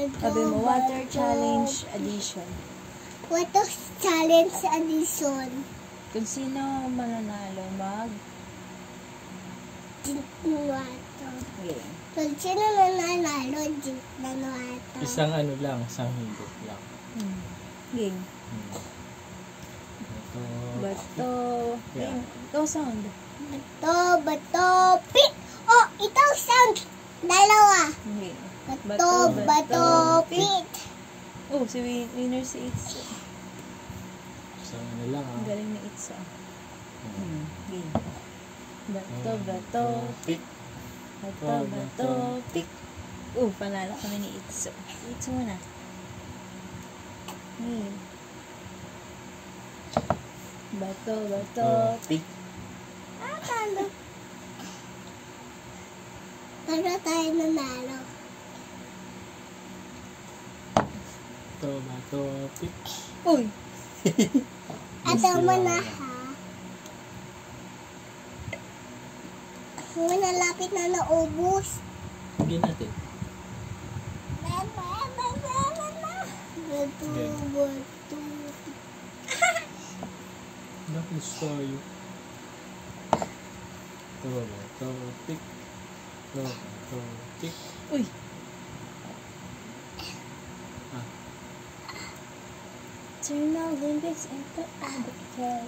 Sabi mo, water challenge edition. Water challenge edition. Kung sino mananalo, Drink ng water. Okay. Kung sino nanalo, drink ng water. Isang ano lang, isang higop lang. Game. Bato. Yeah. Ikaw sound. Bato, pick. Oh, ito sound. Dalawa. Okay. Bato, pick. Oh, si winner si Itza. Isang ano lang Ang galing ni Itza. Game. Bato, pick. bato, pick. Panalo kami ni Itza. Itza muna. Game. Bato, pick. Talo. Pero tayo nanalo. Bato, pick. Uy! Ato mo na ha. Malapit na naubos. Hindi natin. Bato. Naklis tayo. Bato, pick. Bato, pick. Uy! Turn Olympics and put on the K.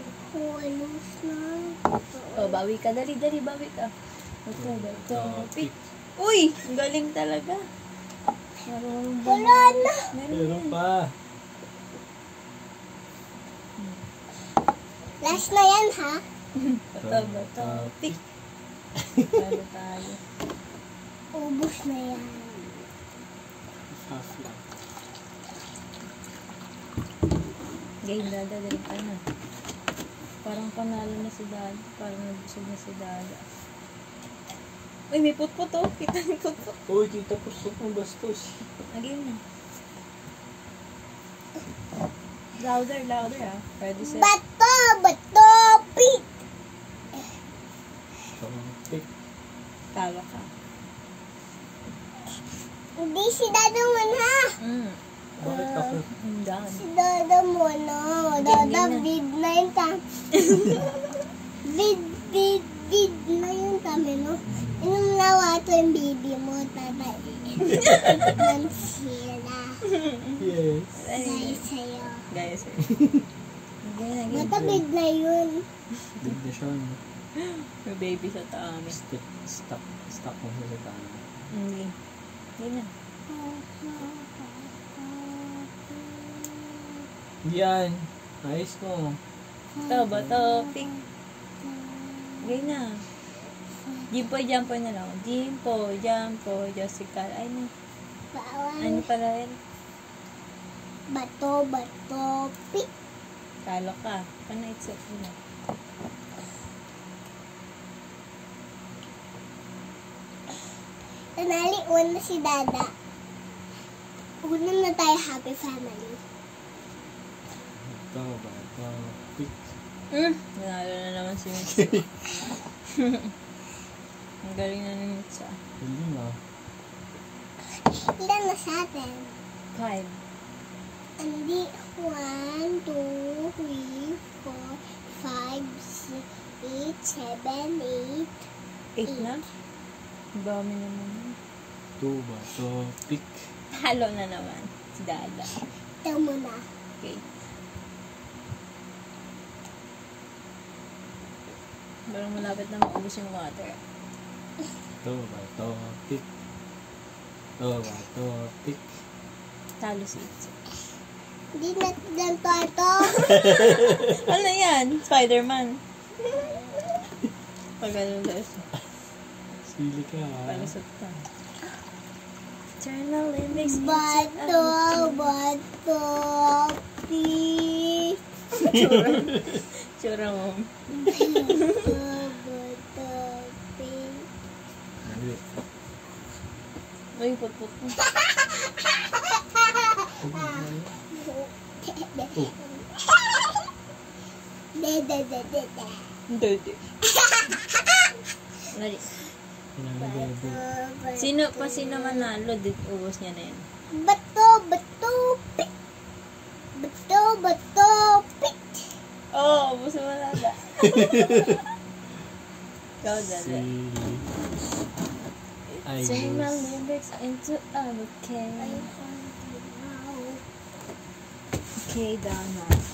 Lose na. Bawi ka. Dali, bawi ka. Bato, pick. Uy! Ang galing talaga. Wala na. Meron pa. Last na yan ha. Bato, pick. Talo tayo. Ubus na yan. Half lang. Game, dali ka na. Parang panalo na si Dada. Parang nabusog na si Dada. Uy, may putput oh. Kita ni putput. Uy, kita pusok ng bastos. Game na. Louder ah. Ready, set. Bato, pick. Pick. Talo ka. Hindi si Dada man ha. Bakit ako? Down. Si Dada mo na. Dada, bid na yun bid na yun kami, no? Inom na wato yung baby mo, tatay. Inom sila. Yes. Dahil sa'yo. Guys, Bata bid na yun. Big na siya. No? may baby sa taami. Stuck mo sa tayo. Hindi. Hindi na. Yan. Ayos mo. Bato, pick. Game na. Jimpo na lang. Jimpo, Jessica. Ay na. Ano pala rin? Bato, pick. Talo ka. Paano itset mo? Tanali, una si Dada. Una na tayo happy family. Bato, pick. Nanalo na naman si Mitsa. Ang galing na ni Mitsa. Hindi na. Ilan na sa atin? 5. Hindi. 1, 2, 3, 4, 5, 6, 7, 8. 8 na? Ang dami naman. Bato, pick. Talo na naman si Dada. Ito mo na. Okay. Parang malapit na maubos yung water. Bato, pick. Bato, pick. Talo si Itza. Hindi na ganito ito. Ano yan? Spider-Man. Pag ano guys. Sili ka. Para sa ta. Turn Olympics. Bato, pick. Tsura mo. Bato, pick. Hindi. Uy, put-put mo. Hindi. Nari. Sino manalo? Ubos niya na yan. Bato, bato, pik. Bato, bato, pik. Oh, buso malala. Ikaw, dali. Silly. I Turn my use. lyrics into a bouquet. Okay, Donna.